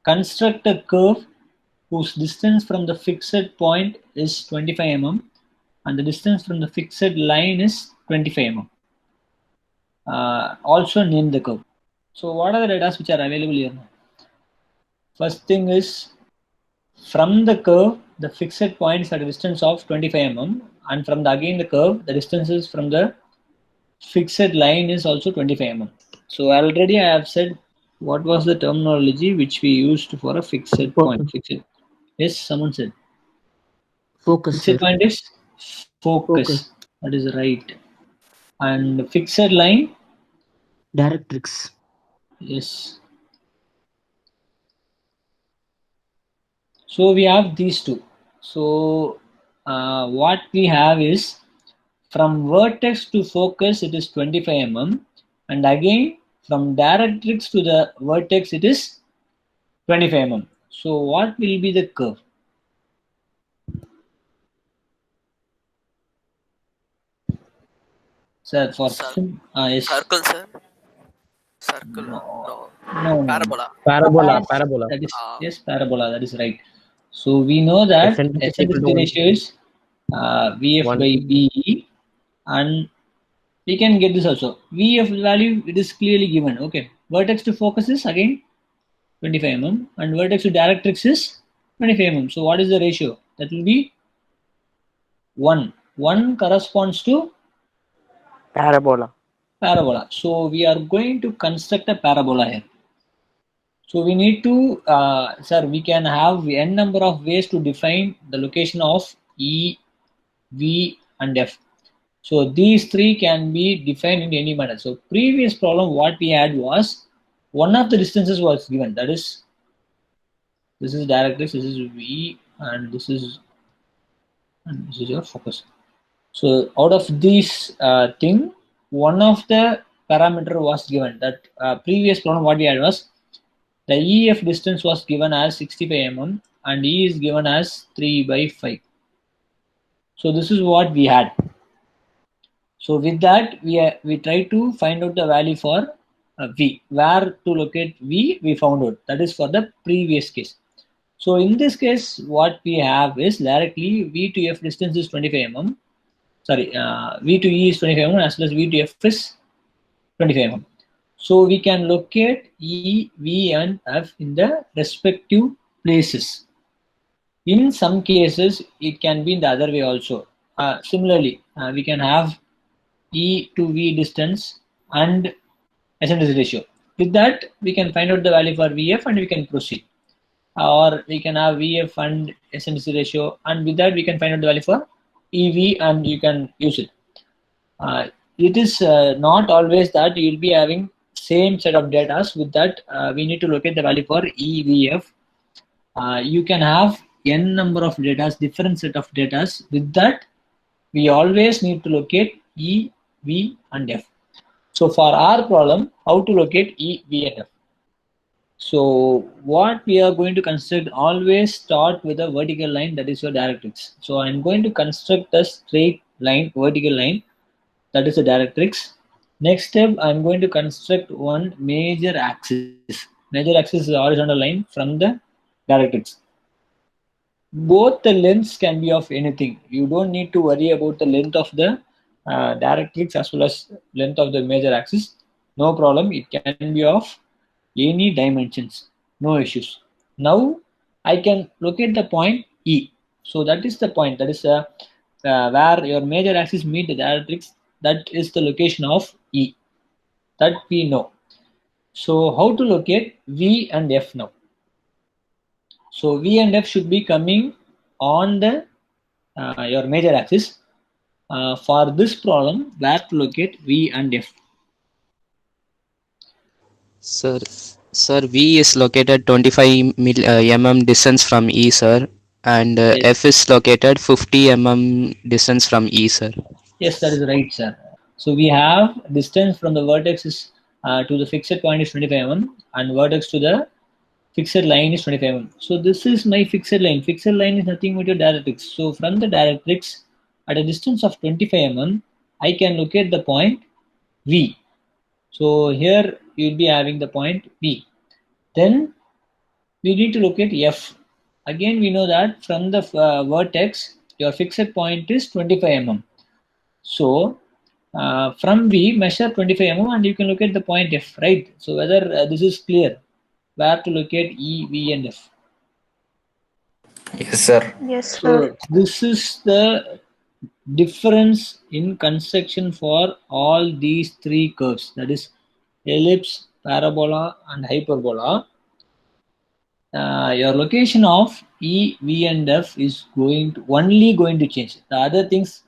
construct a curve whose distance from the fixed point is 25 mm and the distance from the fixed line is 25 mm. Also name the curve. So what are the data which are available here? First thing is, from the curve, the fixed point is at a distance of 25 mm, and from again the curve, the distances from the fixed line is also 25 mm. So already I have said what was the terminology which we used for a fixed point. Focus. Fixed. Yes, someone said. Focus, Fixed sir. point is focus. Focus. That is right. And fixed line, Directrix. yes. So we have these two. So what we have is, from vertex to focus it is 25 mm, and again from directrix to the vertex it is 25 mm. So what will be the curve? Sir, for yes. Circle, sir. Circle. No, No. no, no, no. Parabola. Parabola. Yes, Parabola. that is Uh, yes, parabola. That is right. So we know that Eccentricity equal to eccentricity ratio is VF by 1. BE, and we can get this also. VF value it is clearly given. Okay, vertex to focus is again 25 mm, and vertex to directrix is 25 mm. So what is the ratio? That will be 1. 1 corresponds to Parabola. parabola. So we are going to construct a parabola here. So we need to, sir, we can have n number of ways to define the location of E, V, and F. So these three can be defined in any manner. So previous problem what we had was, one of the distances was given. That is, this is directrix, this is V, and this is your focus. So out of these thing, one of the parameter was given. That previous problem what we had was, the EF distance was given as 65 mm and E is given as 3 by 5. So this is what we had. So with that, we try to find out the value for V. Where to locate V, we found out. That is for the previous case. So in this case, what we have is directly V to F distance is 25 mm. Sorry, V to E is 25 mm as well as V to F is 25 mm. So we can locate E, V, and F in the respective places. In some cases, it can be in the other way also. Similarly, we can have E to V distance and eccentricity ratio. With that, we can find out the value for VF and we can proceed. Or we can have VF and eccentricity ratio, and with that we can find out the value for EV and you can use it. It is not always that you will be having same set of data. With that, we need to locate the value for EVF. You can have n number of data, different set of data. With that, we always need to locate E, V, and F. So for our problem, how to locate E, V, and F? So what we are going to construct, always start with a vertical line, that is your directrix. So I'm going to construct a straight line, vertical line, that is the directrix. Next step, I'm going to construct one major axis. Major axis is a horizontal line from the directrix. Both the lengths can be of anything. You don't need to worry about the length of the directrix as well as length of the major axis. No problem. It can be of any dimensions. No issues. Now I can locate the point E. So that is the point. That is where your major axis meet the directrix. That is the location of E. That we know. So how to locate V and F now? So V and F should be coming on the your major axis. For this problem, where to locate V and F? Sir, sir, V is located 25 mm distance from E, sir, and Yes, F is located 50 mm distance from E, sir. yes, that is right, sir. So we have distance from the vertex is, to the fixed point is 25 mm, and vertex to the fixed line is 25 mm. So this is my fixed line. Fixed line is nothing but your directrix. So from the directrix, at a distance of 25 mm, I can locate the point V. So here you will be having the point V. Then we need to locate F. Again, we know that from the vertex, your fixed point is 25 mm. So from V, measure 25 mm and you can locate the point F, right? So whether this is clear, where to locate E, V and F. Yes, sir. Yes, sir. So this is the difference in construction for all these three curves, that is ellipse, parabola and hyperbola. Your location of E, V and F is only going to change. The other things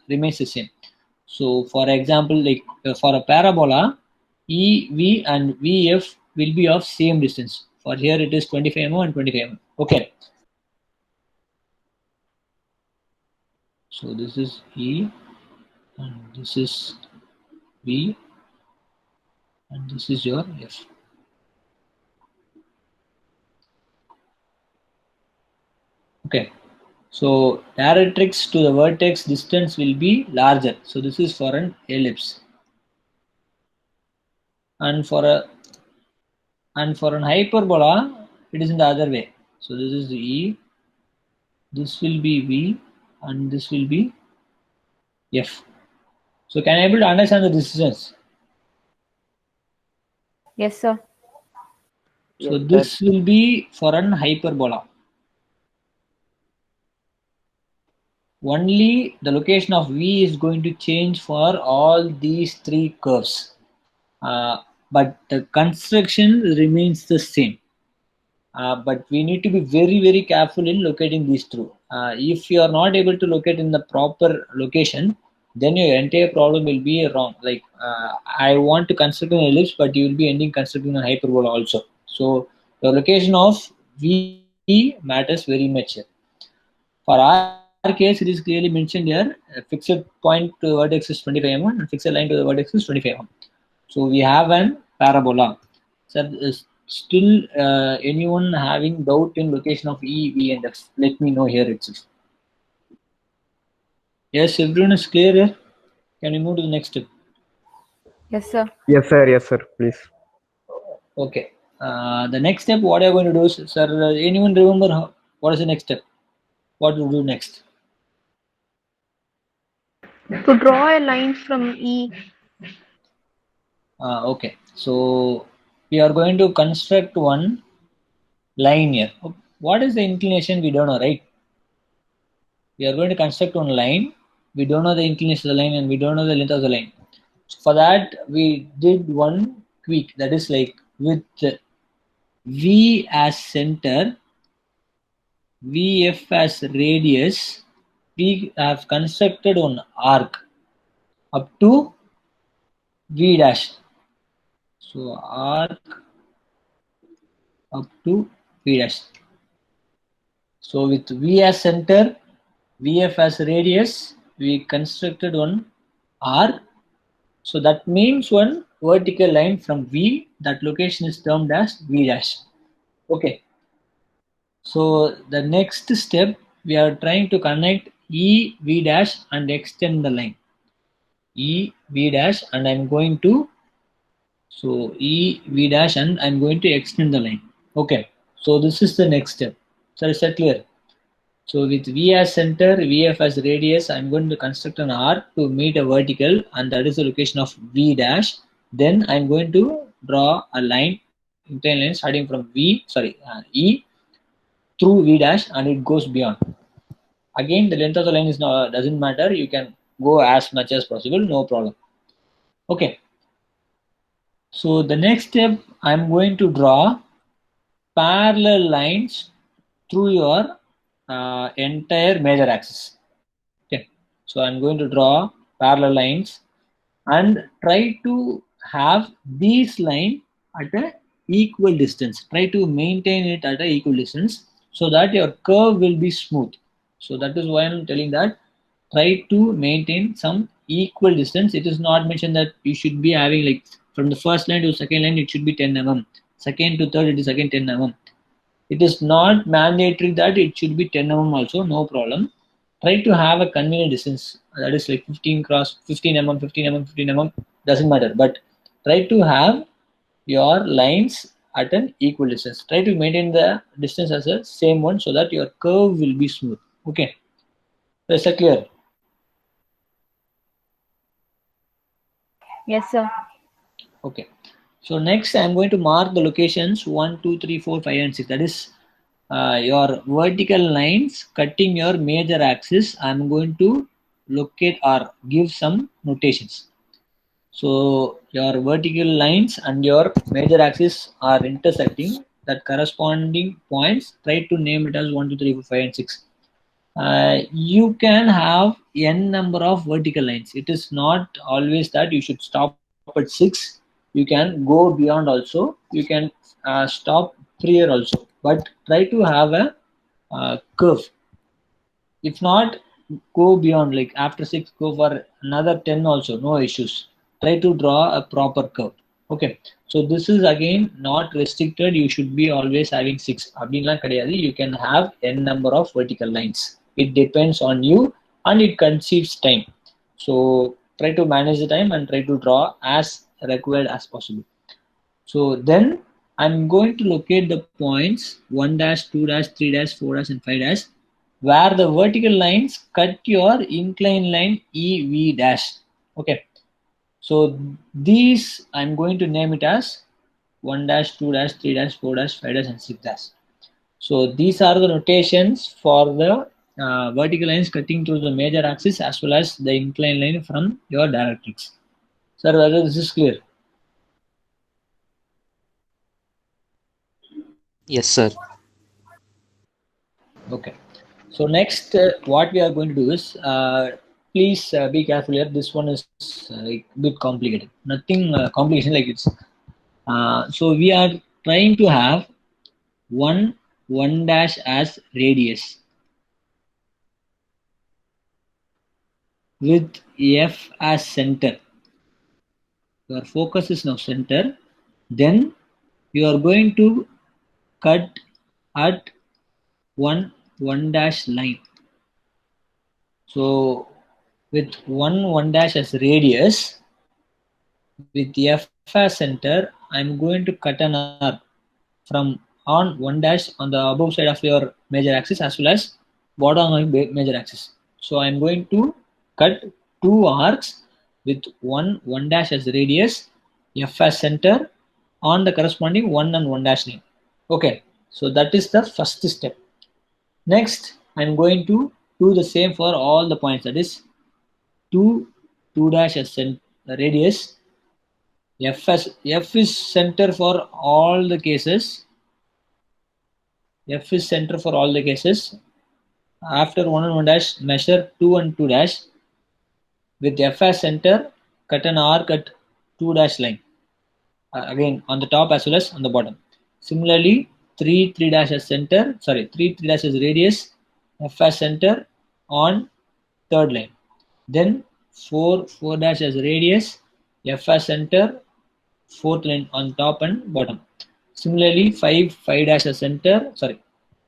remains the same. So for example, like for a parabola, E, V and VF will be of same distance. For here it is 25 mm and 25 mm. Okay. So this is E and this is V and this is your F. Okay. So directrix to the vertex distance will be larger. So this is for an ellipse. And for an hyperbola, it is in the other way. So this is E, this will be V, and this will be F. So can I able to understand the distance? Yes, sir. So this will be for an hyperbola. Only the location of V is going to change for all these three curves. But the construction remains the same. But we need to be very, very careful in locating these two. If you are not able to locate in the proper location, then your entire problem will be wrong. Like I want to construct an ellipse, but you will be ending constructing a hyperbola also. So the location of V matters very much here. For our case, it is clearly mentioned here, a fixed point to the vertex is 25 mm and fixed line to the vertex is 25 mm. So we have an parabola. So still anyone having doubt in location of E, V and F, let me know here itself. Yes, everyone is clear here. Can we move to the next step? Yes, sir. Yes, sir. Yes, sir. Please. Okay. The next step, what I'm going to do is, sir, anyone remember what is the next step? What to do next? To draw a line from E. Okay. So we are going to construct one line here. What is the inclination? We don't know, right? We are going to construct one line. We don't know the inclination of the line and we don't know the length of the line. So for that, we did one tweak, that is like with V as center, VF as radius, we have constructed one arc up to V dash. So arc up to V dash. So with V as center, VF as radius, we constructed one arc. So that means one vertical line from V, that location is termed as V dash. Okay. So the next step, we are trying to connect E, V dash and extend the line. E, V dash and I'm going to, so E, V dash and I'm going to extend the line. Okay. So this is the next step. So is that clear? So with V as center, VF as radius, I'm going to construct an arc to meet a vertical and that is the location of V dash. Then I'm going to draw a line, inclined line starting from E through V dash and it goes beyond. Again, the length of the line is doesn't matter. You can go as much as possible, no problem. Okay. So the next step, I'm going to draw parallel lines through your entire major axis. Okay, so I'm going to draw parallel lines and try to have these lines at an equal distance. Try to maintain it at an equal distance so that your curve will be smooth. So that is why I'm telling that try to maintain some equal distance. It is not mentioned that you should be having like from the first line to second line it should be 10 mm. Second to third it is again 10 mm. It is not mandatory that it should be 10 mm also, no problem. Try to have a convenient distance, that is like 15 cross 15 mm, 15 mm, 15 mm, doesn't matter. But try to have your lines at an equal distance. Try to maintain the distance as a same one so that your curve will be smooth. Okay, is that clear? Yes, sir. Okay, so next I'm going to mark the locations 1, 2, 3, 4, 5 and 6. That is your vertical lines cutting your major axis. I'm going to locate or give some notations. So your vertical lines and your major axis are intersecting. That corresponding points, try to name it as 1, 2, 3, 4, 5 and 6. You can have n number of vertical lines. It is not always that you should stop at 6. You can go beyond also. You can stop prior also. But try to have a curve. If not, go beyond, like after 6, go for another 10 also, no issues. Try to draw a proper curve. Okay, so this is again not restricted. You should be always having 6. You can have n number of vertical lines. It depends on you and it consumes time. So try to manage the time and try to draw as required as possible. So then I'm going to locate the points 1 dash, 2 dash, 3 dash, 4 dash, and 5 dash, where the vertical lines cut your inclined line EV dash. Okay. So these I'm going to name it as 1 dash, 2 dash, 3 dash, 4 dash, 5 dash, and 6 dash. So these are the notations for the vertical lines cutting through the major axis as well as the inclined line from your directrix. Sir, whether this is clear? Yes, sir. Okay. So next, what we are going to do is, please be careful here. This one is a bit complicated. Nothing complication like it's. So we are trying to have one dash as radius with F as center. Your focus is now center. Then you are going to cut at one dash line. So with one dash as radius, with F as center, I'm going to cut an arc from on 1 dash on the above side of your major axis as well as bottom of major axis. So I'm going to cut 2 arcs with one dash as radius, F as center on the corresponding 1 and 1 dash line. Okay, so that is the first step. Next, I'm going to do the same for all the points. That is 2 dash as radius. F is center for all the cases. F is center for all the cases. After 1 and 1 dash, measure 2 and 2 dash. With F as center, cut an arc at 2 dash line. Again, on the top as well as on the bottom. Similarly, 3 dash as center. Sorry, 3 dash as radius. F as center on third line. Then 4 dash as radius. F as center, fourth line on top and bottom. Similarly, 5 dash as center, sorry,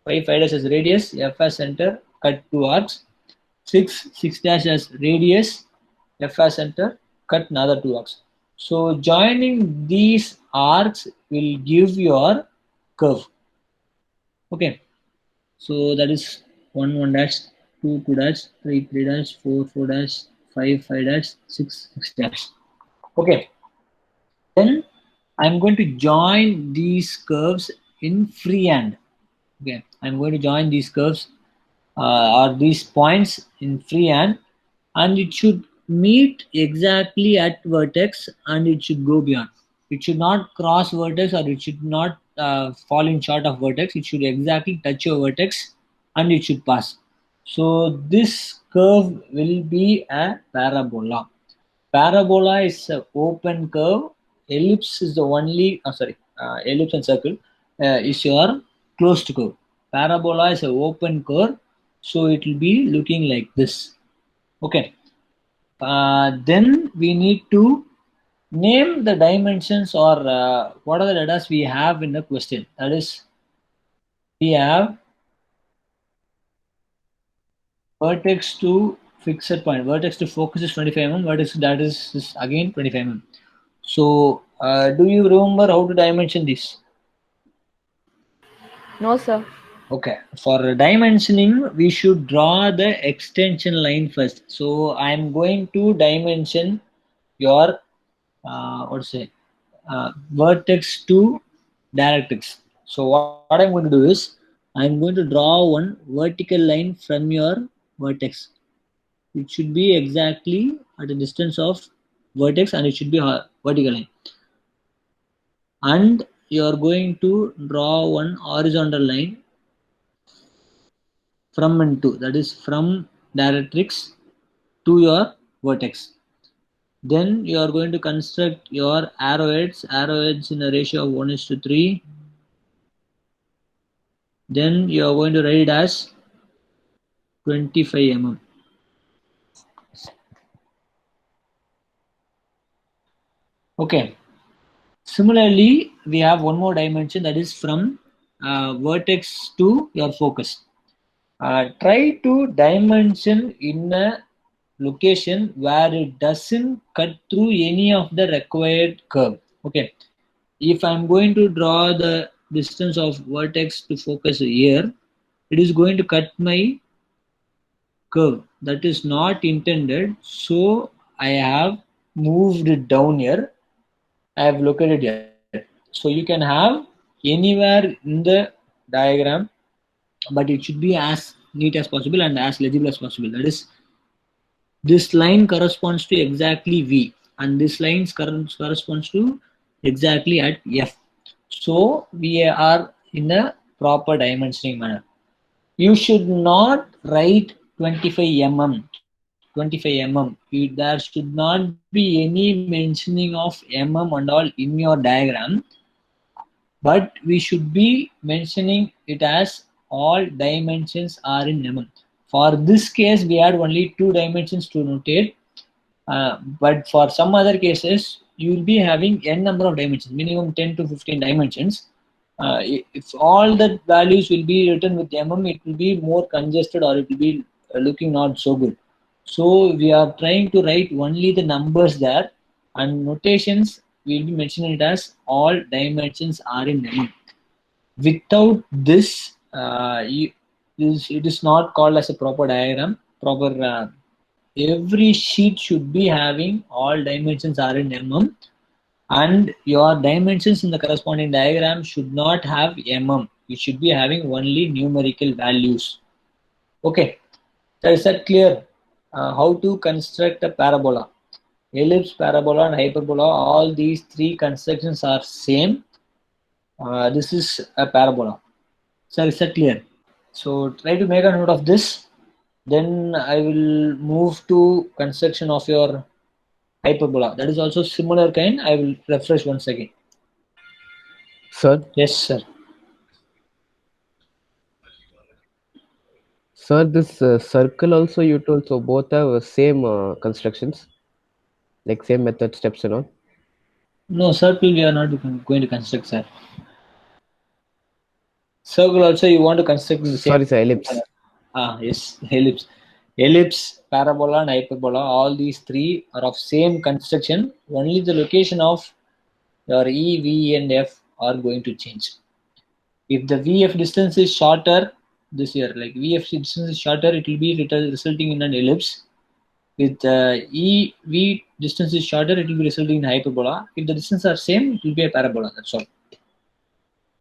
5 dash as radius, F as center, cut 2 arcs. 6 dash as radius, F as center, cut another 2 arcs. So joining these arcs will give your curve. Okay, so that is 1 dash, 2 dash, 3 dash, 4 dash, 5 dash, 6 dash. Okay. Then I'm going to join these curves in freehand. Okay, I'm going to join these curves or these points in freehand, and it should meet exactly at vertex and it should go beyond. It should not cross vertex or it should not fall in short of vertex. It should exactly touch your vertex and it should pass. So this curve will be a parabola. Parabola is an open curve. Ellipse is the only, ellipse and circle is your closed curve. Parabola is an open curve, so it will be looking like this. Okay. Then we need to name the dimensions or what are the data we have in the question. That is, we have vertex to fixed point. Vertex to focus is 25 mm. Vertex that is again 25 mm. So, do you remember how to dimension this? No, sir. Okay, for dimensioning, we should draw the extension line first. So I'm going to dimension your vertex to directrix. So what I'm going to do is I'm going to draw one vertical line from your vertex. It should be exactly at a distance of vertex, and it should be a vertical line. And you are going to draw one horizontal line from and to, that is from directrix to your vertex. Then you are going to construct your arrowheads in a ratio of 1:3. Then you are going to write it as 25 mm. Okay. Similarly, we have one more dimension, that is from vertex to your focus. Try to dimension in a location where it doesn't cut through any of the required curve. Okay, if I'm going to draw the distance of vertex to focus here, it is going to cut my curve. That is not intended, so I have moved it down here. I have located here. So you can have anywhere in the diagram, but it should be as neat as possible and as legible as possible. That is, this line corresponds to exactly V, and this line corresponds to exactly at F. So we are in a proper dimensioning manner. You should not write 25 mm. 25 mm. There should not be any mentioning of mm and all in your diagram, but we should be mentioning it as all dimensions are in mm. For this case, we had only 2 dimensions to notate, but for some other cases, you will be having n number of dimensions, minimum 10 to 15 dimensions. If all the values will be written with mm, it will be more congested, or it will be looking not so good. So we are trying to write only the numbers there, and notations we will be mentioning it as all dimensions are in mm. Without this, it is not called as a proper diagram. Every sheet should be having all dimensions are in mm, and your dimensions in the corresponding diagram should not have mm. You should be having only numerical values. Okay, so is that clear? How to construct a parabola? Ellipse, parabola, and hyperbola, all these 3 constructions are same. This is a parabola. So is that clear? So try to make a note of this. Then I will move to construction of your hyperbola. That is also similar kind. I will refresh once again. Sir, Yes, sir. sir, this circle also you told, so both have same constructions, like same method, steps and all. No, circle we are not going to construct, sir. Circle also you want to construct in the same. Sorry, sir, ellipse. Yes, ellipse. Ellipse, parabola, and hyperbola, all these 3 are of same construction. Only the location of your E, V, and F are going to change. If the VF distance is shorter, this here, like VF distance is shorter, it will be resulting in an ellipse. With E, V distance is shorter, it will be resulting in hyperbola. If the distance are same, it will be a parabola. That's all.